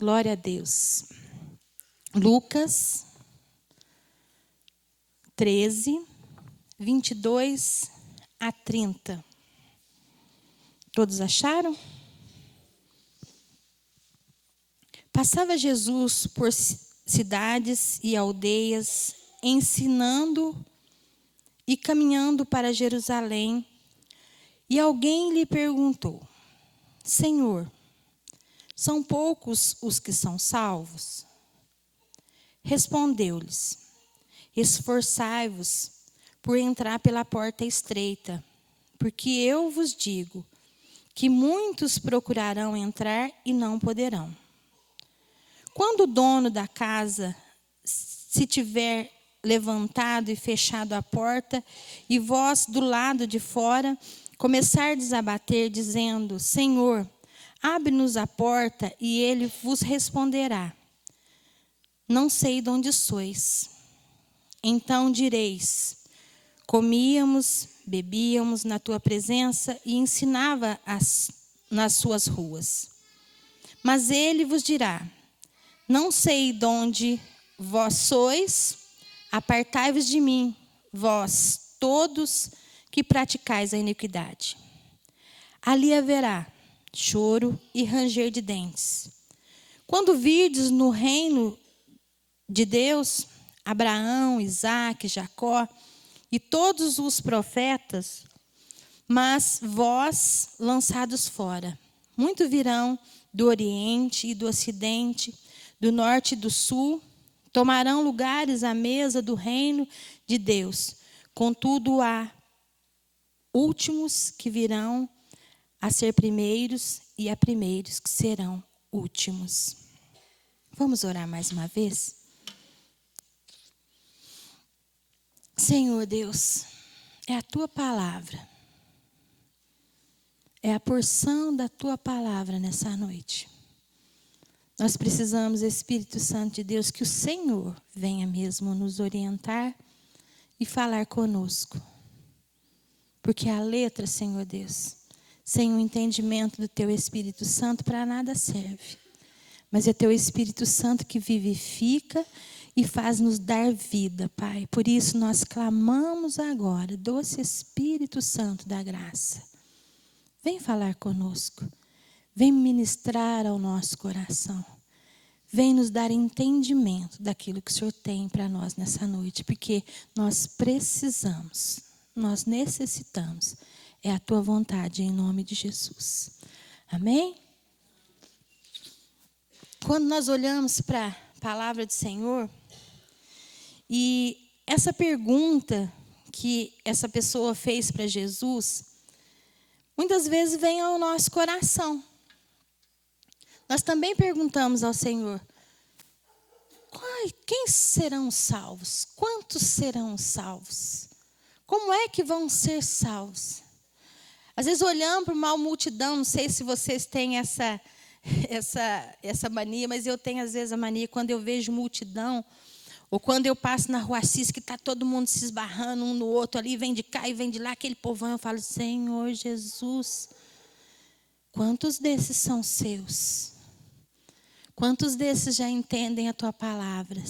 Glória a Deus. Lucas 13, 22 a 30. Todos acharam? Passava Jesus por cidades e aldeias, ensinando e caminhando para Jerusalém. E alguém lhe perguntou: Senhor, são poucos os que são salvos? Respondeu-lhes: Esforçai-vos por entrar pela porta estreita, porque eu vos digo que muitos procurarão entrar e não poderão. Quando o dono da casa se tiver levantado e fechado a porta, e vós do lado de fora começardes a bater, dizendo: Senhor, abre-nos a porta, e ele vos responderá: Não sei de onde sois. Então direis: Comíamos, bebíamos na tua presença e ensinava nas suas ruas. Mas ele vos dirá: Não sei de onde vós sois, apartai-vos de mim, vós todos que praticais a iniquidade. Ali haverá choro e ranger de dentes. Quando virdes no reino de Deus, Abraão, Isaque, Jacó e todos os profetas, mas vós lançados fora. Muitos virão do Oriente e do Ocidente, do Norte e do Sul, tomarão lugares à mesa do reino de Deus. Contudo, há últimos que virão a ser primeiros, e há primeiros que serão últimos. Vamos orar mais uma vez? Senhor Deus, é a tua palavra. É a porção da tua palavra nessa noite. Nós precisamos, Espírito Santo de Deus, que o Senhor venha mesmo nos orientar e falar conosco. Porque a letra, Senhor Deus, sem o entendimento do teu Espírito Santo, para nada serve. Mas é teu Espírito Santo que vivifica e faz-nos dar vida, Pai. Por isso nós clamamos agora: doce Espírito Santo da graça, vem falar conosco. Vem ministrar ao nosso coração. Vem nos dar entendimento daquilo que o Senhor tem para nós nessa noite. Porque nós precisamos, nós necessitamos. É a tua vontade, em nome de Jesus. Amém? Quando nós olhamos para a palavra do Senhor, e essa pergunta que essa pessoa fez para Jesus, muitas vezes vem ao nosso coração. Nós também perguntamos ao Senhor: quem serão salvos? Quantos serão salvos? Como é que vão ser salvos? Às vezes olhamos para uma multidão, não sei se vocês têm essa mania, mas eu tenho às vezes a mania quando eu vejo multidão, ou quando eu passo na rua Assis, que está todo mundo se esbarrando um no outro ali, vem de cá e vem de lá, aquele povão, eu falo: Senhor Jesus, quantos desses são seus? Quantos desses já entendem a tua palavra?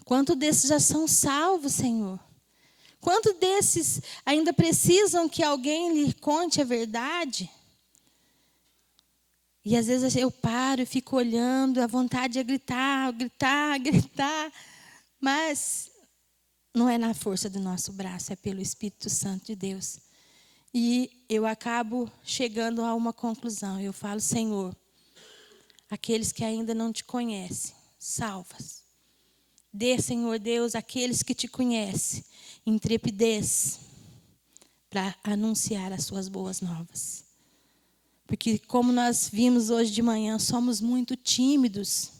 Quantos desses já são salvos, Senhor? Quantos desses ainda precisam que alguém lhe conte a verdade? E às vezes eu paro e fico olhando, a vontade é gritar, gritar, gritar. Mas não é na força do nosso braço, é pelo Espírito Santo de Deus. E eu acabo chegando a uma conclusão. Eu falo: Senhor, aqueles que ainda não te conhecem, salva-os. Dê, Senhor Deus, aqueles que te conhecem, intrepidez para anunciar as suas boas novas. Porque, como nós vimos hoje de manhã, somos muito tímidos,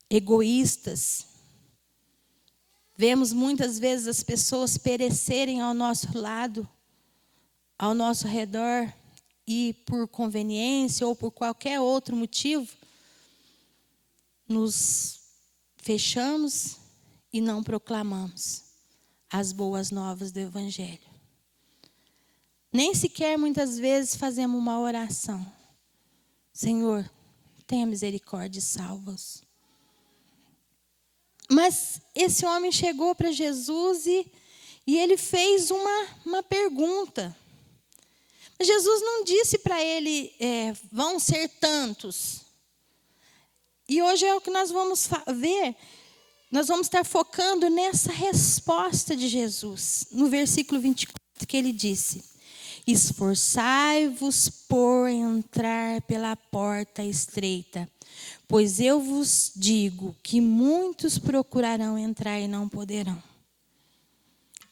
egoístas. Vemos muitas vezes as pessoas perecerem ao nosso lado, ao nosso redor, e por conveniência ou por qualquer outro motivo, nos fechamos e não proclamamos as boas novas do Evangelho. Nem sequer muitas vezes fazemos uma oração: Senhor, tenha misericórdia e salva-os. Mas esse homem chegou para Jesus e ele fez uma pergunta. Jesus não disse para ele, vão ser tantos. E hoje é o que nós vamos ver. Nós vamos estar focando nessa resposta de Jesus. No versículo 24, que ele disse: esforçai-vos por entrar pela porta estreita, pois eu vos digo que muitos procurarão entrar e não poderão.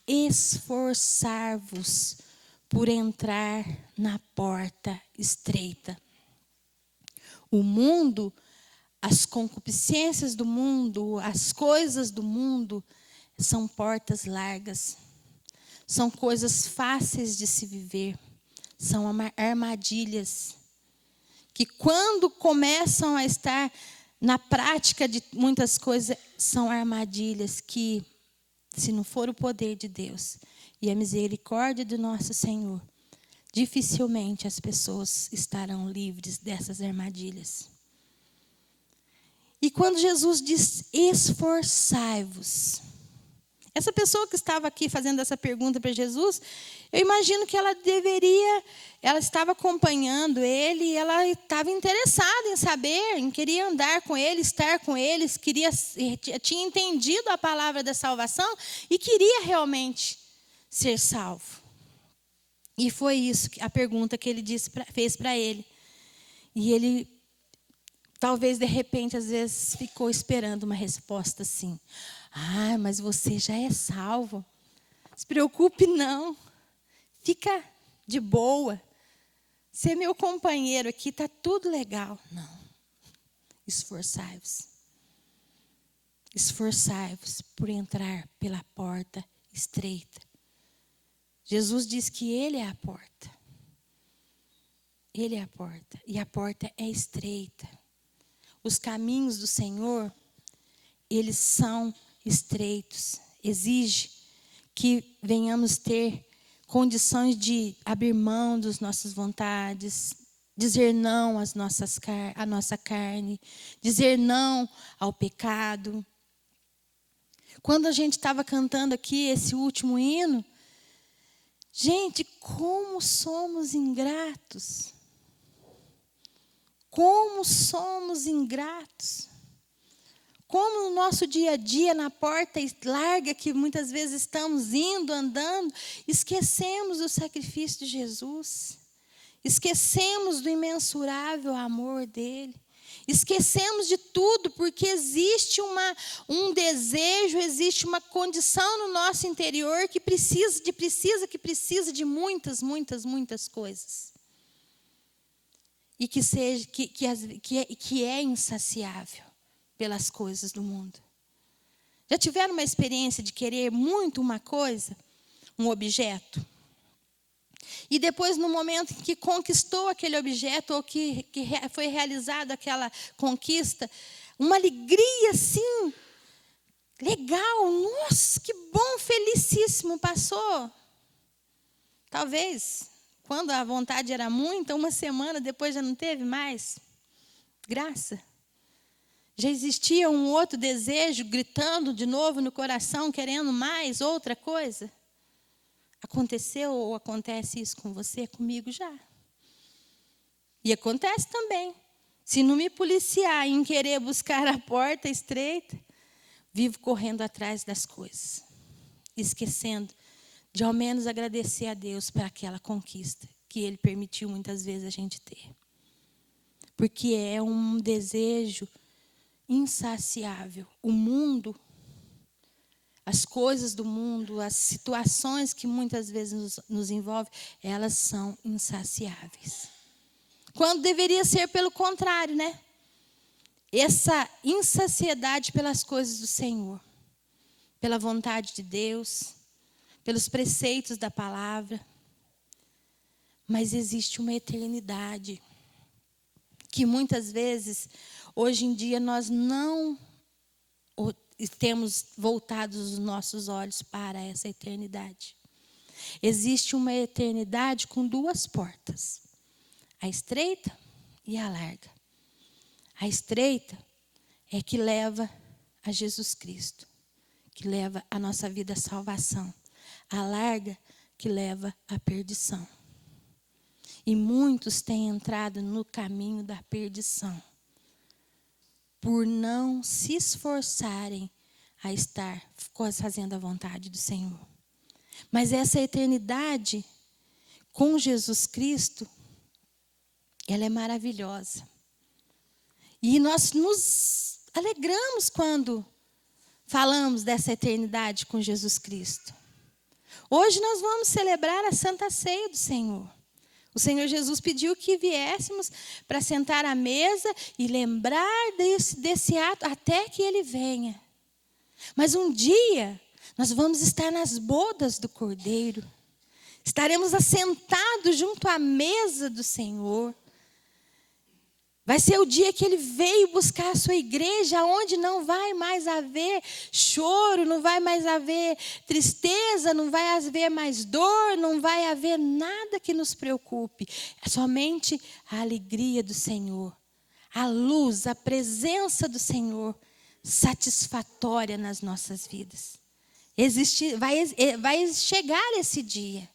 Esforçar-vos por entrar na porta estreita. O mundo, as concupiscências do mundo, as coisas do mundo, são portas largas. São coisas fáceis de se viver. São armadilhas. Que quando começam a estar na prática de muitas coisas, são armadilhas que, se não for o poder de Deus e a misericórdia do nosso Senhor, dificilmente as pessoas estarão livres dessas armadilhas. E quando Jesus diz, esforçai-vos, essa pessoa que estava aqui fazendo essa pergunta para Jesus, eu imagino que ela estava acompanhando ele, e ela estava interessada em saber, queria andar com ele, estar com eles, tinha entendido a palavra da salvação e queria realmente ser salvo. E foi isso, a pergunta que ele fez para ele. E ele, talvez de repente, às vezes, ficou esperando uma resposta assim. Mas você já é salvo. Não se preocupe, não. Fica de boa. Você é meu companheiro aqui, está tudo legal. Não. Esforçai-vos. Esforçai-vos por entrar pela porta estreita. Jesus diz que Ele é a porta. Ele é a porta. E a porta é estreita. Os caminhos do Senhor, eles são estreitos. Exige que venhamos ter condições de abrir mão das nossas vontades, dizer não à nossa carne, dizer não ao pecado. Quando a gente estava cantando aqui esse último hino, gente, como somos ingratos. Como somos ingratos. Como no nosso dia a dia, na porta larga que muitas vezes estamos indo, andando, esquecemos do sacrifício de Jesus. Esquecemos do imensurável amor dele. Esquecemos de tudo, porque existe um desejo, existe uma condição no nosso interior que precisa de muitas, muitas, muitas coisas. E que é insaciável pelas coisas do mundo. Já tiveram uma experiência de querer muito uma coisa, um objeto? E depois, no momento em que conquistou aquele objeto, ou que foi realizada aquela conquista, uma alegria assim, legal, nossa, que bom, felicíssimo, passou. Talvez, quando a vontade era muita, uma semana depois já não teve mais graça. Já existia um outro desejo gritando de novo no coração, querendo mais, outra coisa. Aconteceu ou acontece isso com você? Comigo já. E acontece também. Se não me policiar em querer buscar a porta estreita, vivo correndo atrás das coisas, esquecendo de ao menos agradecer a Deus por aquela conquista que Ele permitiu muitas vezes a gente ter. Porque é um desejo insaciável. O mundo, as coisas do mundo, as situações que muitas vezes nos envolvem, elas são insaciáveis. Quando deveria ser pelo contrário, né? Essa insaciedade pelas coisas do Senhor, pela vontade de Deus, pelos preceitos da palavra. Mas existe uma eternidade que muitas vezes, hoje em dia, nós não temos voltados os nossos olhos para essa eternidade. Existe uma eternidade com duas portas, a estreita e a larga. A estreita é que leva a Jesus Cristo, que leva a nossa vida à salvação. A larga que leva à perdição. E muitos têm entrado no caminho da perdição, por não se esforçarem a estar fazendo a vontade do Senhor. Mas essa eternidade com Jesus Cristo, ela é maravilhosa. E nós nos alegramos quando falamos dessa eternidade com Jesus Cristo. Hoje nós vamos celebrar a Santa Ceia do Senhor. O Senhor Jesus pediu que viéssemos para sentar à mesa e lembrar desse ato até que Ele venha. Mas um dia nós vamos estar nas bodas do Cordeiro. Estaremos assentados junto à mesa do Senhor. Vai ser o dia que Ele veio buscar a sua igreja, onde não vai mais haver choro, não vai mais haver tristeza, não vai haver mais dor, não vai haver nada que nos preocupe. É somente a alegria do Senhor, a luz, a presença do Senhor satisfatória nas nossas vidas. Vai chegar esse dia.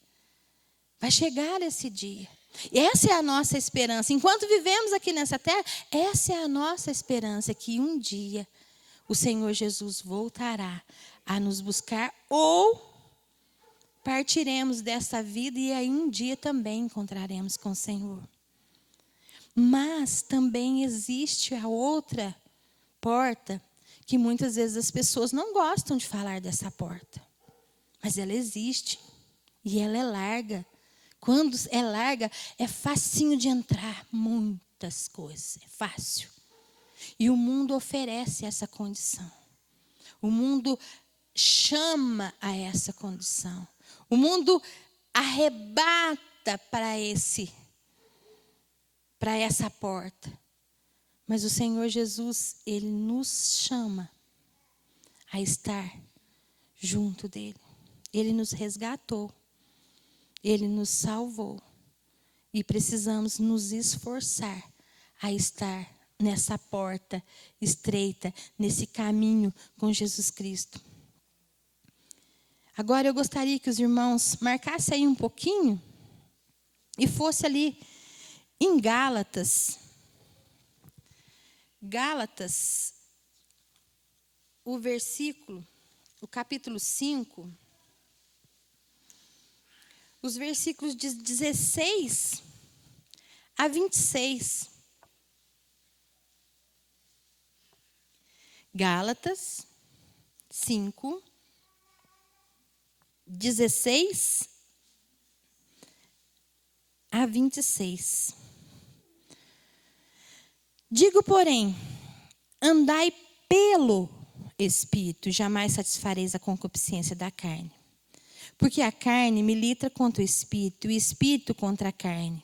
Vai chegar esse dia. Essa é a nossa esperança. Enquanto vivemos aqui nessa terra, essa é a nossa esperança, que um dia o Senhor Jesus voltará a nos buscar, ou partiremos dessa vida e aí um dia também encontraremos com o Senhor. Mas também existe a outra porta, que muitas vezes as pessoas não gostam de falar dessa porta. Mas ela existe e ela é larga. Quando é larga, é facinho de entrar, muitas coisas, é fácil. E o mundo oferece essa condição. O mundo chama a essa condição. O mundo arrebata para essa porta. Mas o Senhor Jesus, Ele nos chama a estar junto dEle. Ele nos resgatou. Ele nos salvou e precisamos nos esforçar a estar nessa porta estreita, nesse caminho com Jesus Cristo. Agora eu gostaria que os irmãos marcassem aí um pouquinho e fosse ali em Gálatas. Gálatas, o capítulo 5. Os versículos de 16 a 26. Gálatas 5, 16 a 26. Digo, porém, andai pelo Espírito, jamais satisfareis a concupiscência da carne. Porque a carne milita contra o Espírito, e o Espírito contra a carne.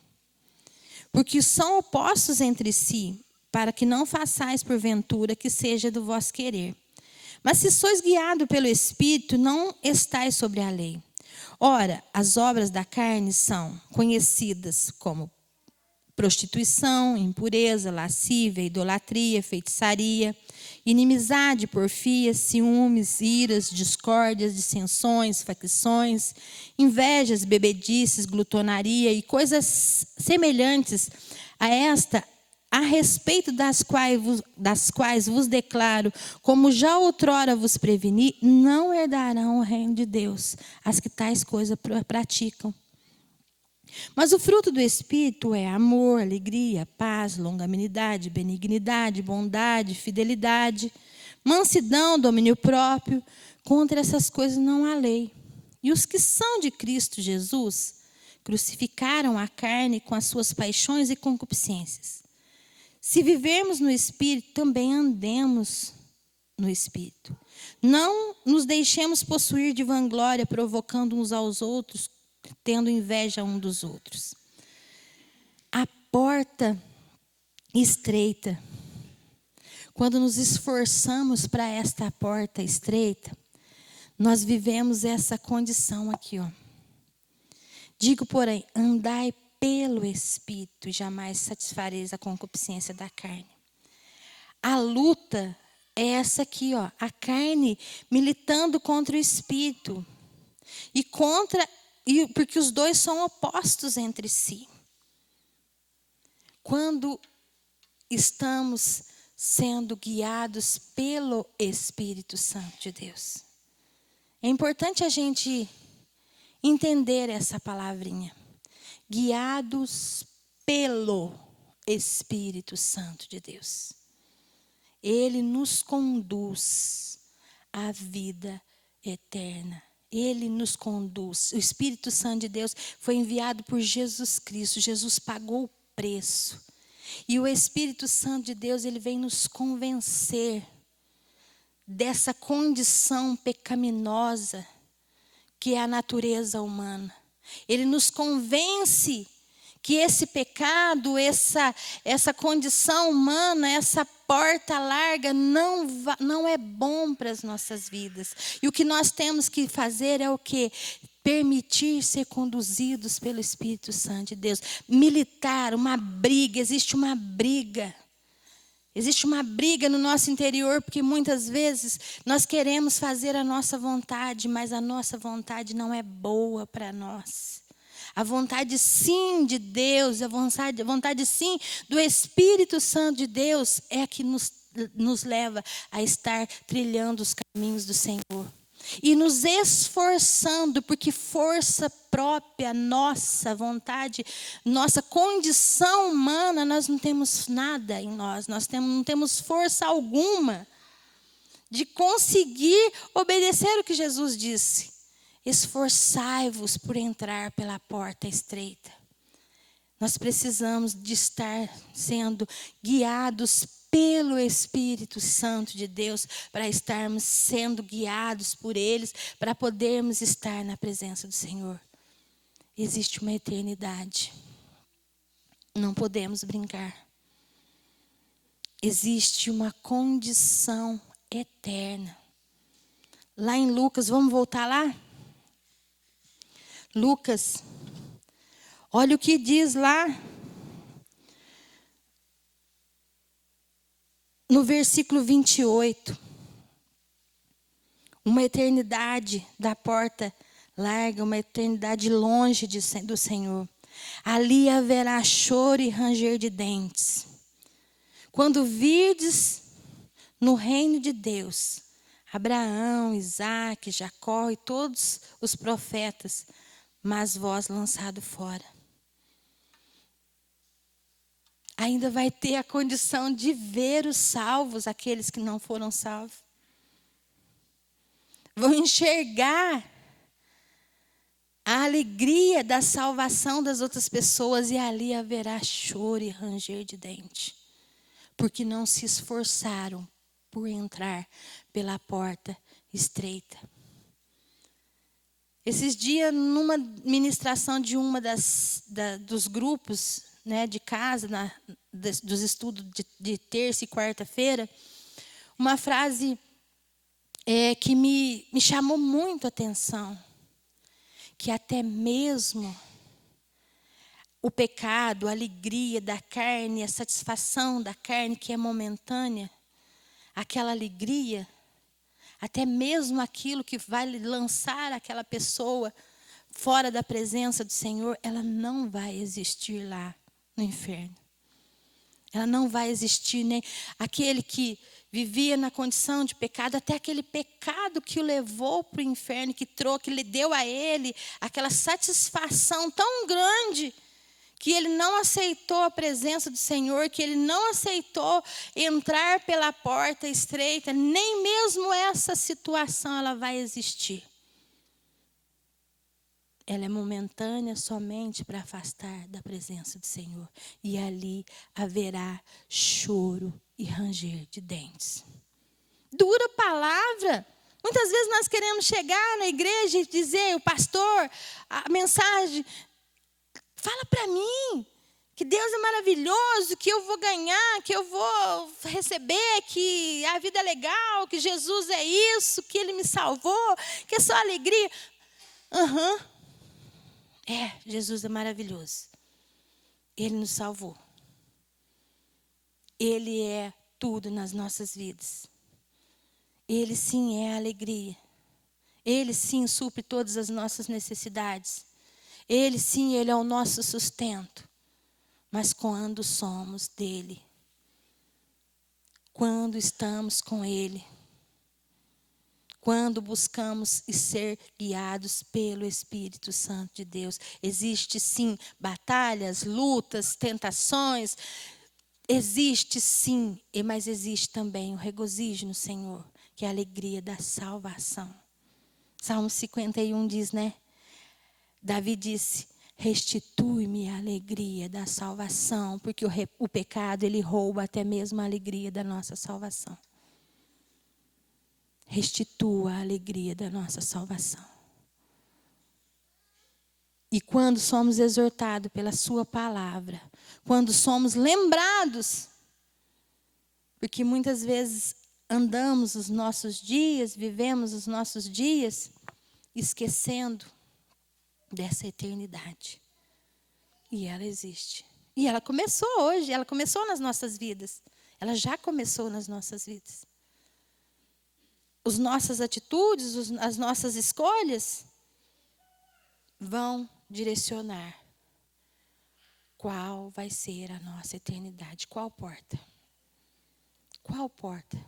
Porque são opostos entre si, para que não façais porventura que seja do vosso querer. Mas se sois guiados pelo Espírito, não estais sobre a lei. Ora, as obras da carne são conhecidas como prostituição, impureza, lascívia, idolatria, feitiçaria, inimizade, porfia, ciúmes, iras, discórdias, dissensões, facções, invejas, bebedices, glutonaria e coisas semelhantes a esta, a respeito das quais vos declaro, como já outrora vos preveni, não herdarão o reino de Deus as que tais coisas praticam. Mas o fruto do Espírito é amor, alegria, paz, longanimidade, benignidade, bondade, fidelidade, mansidão, domínio próprio. Contra essas coisas não há lei. E os que são de Cristo Jesus crucificaram a carne com as suas paixões e concupiscências. Se vivermos no Espírito, também andemos no Espírito. Não nos deixemos possuir de vanglória, provocando uns aos outros, tendo inveja um dos outros. A porta estreita. Quando nos esforçamos para esta porta estreita, nós vivemos essa condição aqui, ó. Digo, porém, andai pelo Espírito, jamais satisfareis a concupiscência da carne. A luta é essa aqui, ó, a carne militando contra o espírito. Porque os dois são opostos entre si. Quando estamos sendo guiados pelo Espírito Santo de Deus. É importante a gente entender essa palavrinha. Guiados pelo Espírito Santo de Deus. Ele nos conduz à vida eterna. Ele nos conduz. O Espírito Santo de Deus foi enviado por Jesus Cristo. Jesus pagou o preço. E o Espírito Santo de Deus, ele vem nos convencer dessa condição pecaminosa que é a natureza humana. Ele nos convence que esse pecado, essa condição humana, essa porta larga não é bom para as nossas vidas. E o que nós temos que fazer é o quê? Permitir ser conduzidos pelo Espírito Santo de Deus. Militar, uma briga, existe uma briga. Existe uma briga no nosso interior, porque muitas vezes nós queremos fazer a nossa vontade, mas a nossa vontade não é boa para nós. A vontade sim de Deus, a vontade sim do Espírito Santo de Deus é a que nos leva a estar trilhando os caminhos do Senhor. E nos esforçando, porque força própria, nossa vontade, nossa condição humana, nós não temos nada em nós, não temos força alguma de conseguir obedecer o que Jesus disse. Esforçai-vos por entrar pela porta estreita. Nós precisamos de estar sendo guiados pelo Espírito Santo de Deus, para estarmos sendo guiados por eles, para podermos estar na presença do Senhor. Existe uma eternidade. Não podemos brincar. Existe uma condição eterna. Lá em Lucas, vamos voltar lá? Lucas, olha o que diz lá no versículo 28. Uma eternidade da porta larga, uma eternidade longe do Senhor. Ali haverá choro e ranger de dentes. Quando virdes no reino de Deus, Abraão, Isaque, Jacó e todos os profetas, mas vós lançado fora. Ainda vai ter a condição de ver os salvos, aqueles que não foram salvos. Vão enxergar a alegria da salvação das outras pessoas e ali haverá choro e ranger de dente. Porque não se esforçaram por entrar pela porta estreita. Esses dias, numa ministração de dos grupos, né, de casa, dos estudos de terça e quarta-feira, uma frase que me chamou muito a atenção, que até mesmo o pecado, a alegria da carne, a satisfação da carne que é momentânea, aquela alegria, até mesmo aquilo que vai lançar aquela pessoa fora da presença do Senhor, ela não vai existir lá no inferno. Ela não vai existir, nem aquele que vivia na condição de pecado, até aquele pecado que o levou para o inferno, que lhe deu a ele aquela satisfação tão grande, que ele não aceitou a presença do Senhor, que ele não aceitou entrar pela porta estreita, nem mesmo essa situação ela vai existir. Ela é momentânea somente para afastar da presença do Senhor. E ali haverá choro e ranger de dentes. Dura palavra. Muitas vezes nós queremos chegar na igreja e dizer, o pastor, a mensagem, fala para mim que Deus é maravilhoso, que eu vou ganhar, que eu vou receber, que a vida é legal, que Jesus é isso, que Ele me salvou, que é só alegria. Jesus é maravilhoso. Ele nos salvou. Ele é tudo nas nossas vidas. Ele sim é a alegria. Ele sim supre todas as nossas necessidades. Ele sim, Ele é o nosso sustento. Mas quando somos dele, quando estamos com Ele, quando buscamos e ser guiados pelo Espírito Santo de Deus, existe sim batalhas, lutas, tentações, existe sim, mas existe também o regozijo no Senhor, que é a alegria da salvação. Salmo 51 diz, né? Davi disse: restitui-me a alegria da salvação, porque o pecado, ele rouba até mesmo a alegria da nossa salvação. Restitua a alegria da nossa salvação. E quando somos exortados pela sua palavra, quando somos lembrados, porque muitas vezes andamos os nossos dias, vivemos os nossos dias, esquecendo dessa eternidade. E ela existe. E ela começou hoje, ela começou nas nossas vidas. Ela já começou nas nossas vidas. As nossas atitudes, as nossas escolhas vão direcionar qual vai ser a nossa eternidade. Qual porta? Qual porta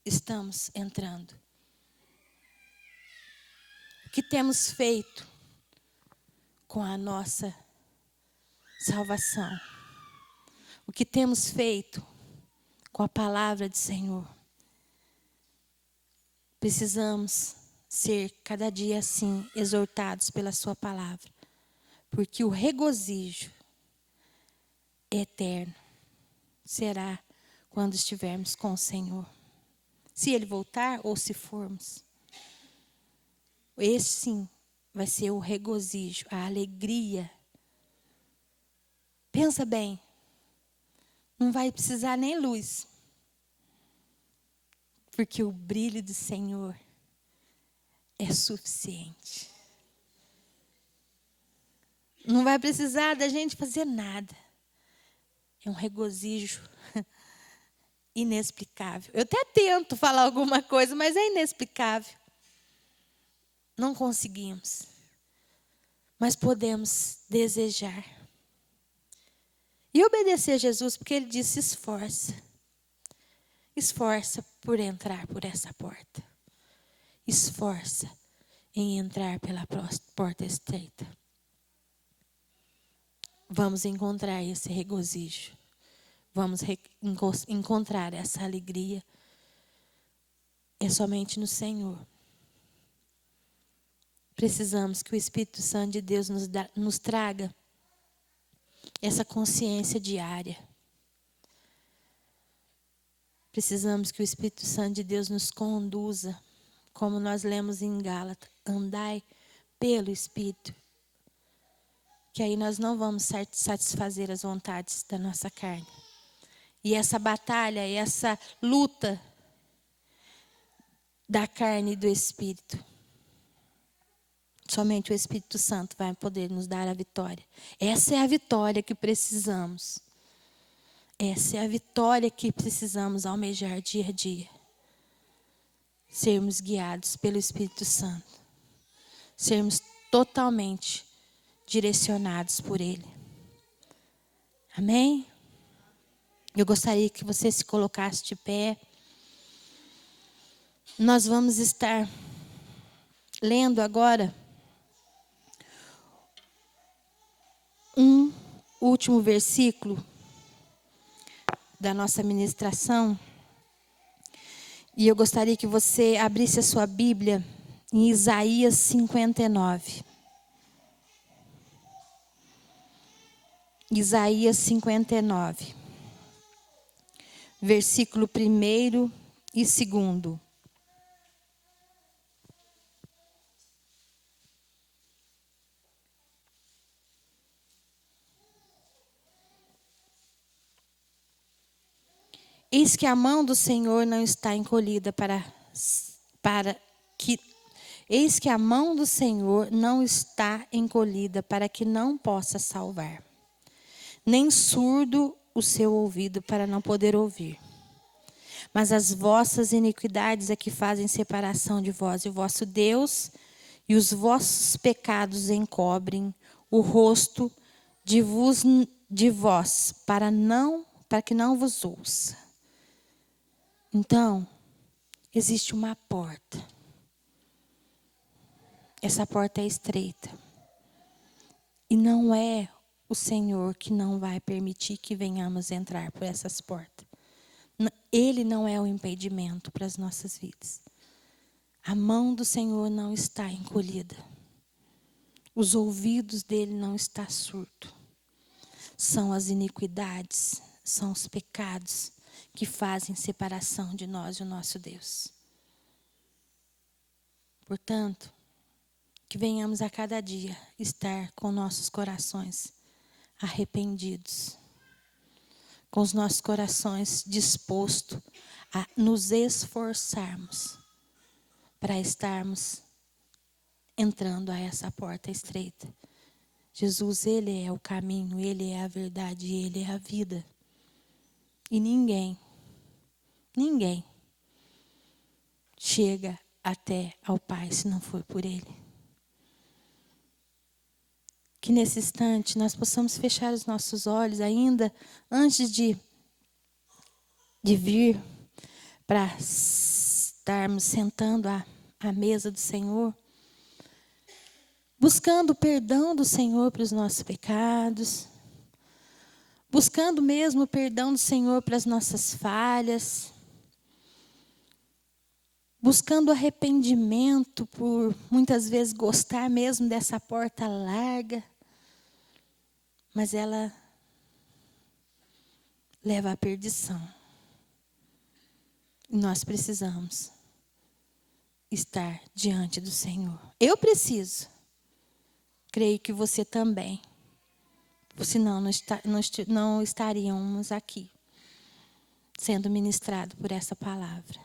estamos entrando? O que temos feito com a nossa salvação? O que temos feito com a palavra do Senhor? Precisamos ser cada dia assim, exortados pela sua palavra. Porque o regozijo eterno será quando estivermos com o Senhor. Se Ele voltar ou se formos. Esse sim vai ser o regozijo, a alegria. Pensa bem, não vai precisar nem luz. Porque o brilho do Senhor é suficiente. Não vai precisar da gente fazer nada. É um regozijo inexplicável. Eu até tento falar alguma coisa, mas é inexplicável. Não conseguimos. Mas podemos desejar. E obedecer a Jesus, porque Ele disse: esforça. Esforça por entrar por essa porta. Esforça em entrar pela porta estreita. Vamos encontrar esse regozijo. Vamos encontrar essa alegria. É somente no Senhor. Precisamos que o Espírito Santo de Deus nos traga essa consciência diária. Precisamos que o Espírito Santo de Deus nos conduza, como nós lemos em Gálatas, andai pelo Espírito. Que aí nós não vamos satisfazer as vontades da nossa carne. E essa batalha, essa luta da carne e do Espírito, somente o Espírito Santo vai poder nos dar a vitória. Essa é a vitória que precisamos. Essa é a vitória que precisamos almejar dia a dia. Sermos guiados pelo Espírito Santo. Sermos totalmente direcionados por Ele. Amém? Eu gostaria que você se colocasse de pé. Nós vamos estar lendo agora um último versículo da nossa ministração. E eu gostaria que você abrisse a sua Bíblia em Isaías 59. Isaías 59. Versículo 1 e 2. Eis que a mão do Senhor não está encolhida Eis que a mão do Senhor não está encolhida para que não possa salvar, nem surdo o seu ouvido para não poder ouvir. Mas as vossas iniquidades é que fazem separação de vós e o vosso Deus, e os vossos pecados encobrem o rosto de vós, para que não vos ouça. Então, existe uma porta. Essa porta é estreita. E não é o Senhor que não vai permitir que venhamos entrar por essas portas. Ele não é o impedimento para as nossas vidas. A mão do Senhor não está encolhida. Os ouvidos dele não estão surdos. São as iniquidades, são os pecados que fazem separação de nós e o nosso Deus. Portanto, que venhamos a cada dia estar com nossos corações arrependidos, com os nossos corações dispostos a nos esforçarmos para estarmos entrando a essa porta estreita. Jesus, Ele é o caminho, Ele é a verdade, Ele é a vida. E ninguém chega até ao Pai se não for por Ele. Que nesse instante nós possamos fechar os nossos olhos ainda antes de vir para estarmos sentando à mesa do Senhor, buscando o perdão do Senhor para os nossos pecados, buscando mesmo o perdão do Senhor para as nossas falhas, buscando arrependimento por muitas vezes gostar mesmo dessa porta larga, mas ela leva à perdição. E nós precisamos estar diante do Senhor. Eu preciso. Creio que você também. Senão não estaríamos aqui sendo ministrados por essa palavra.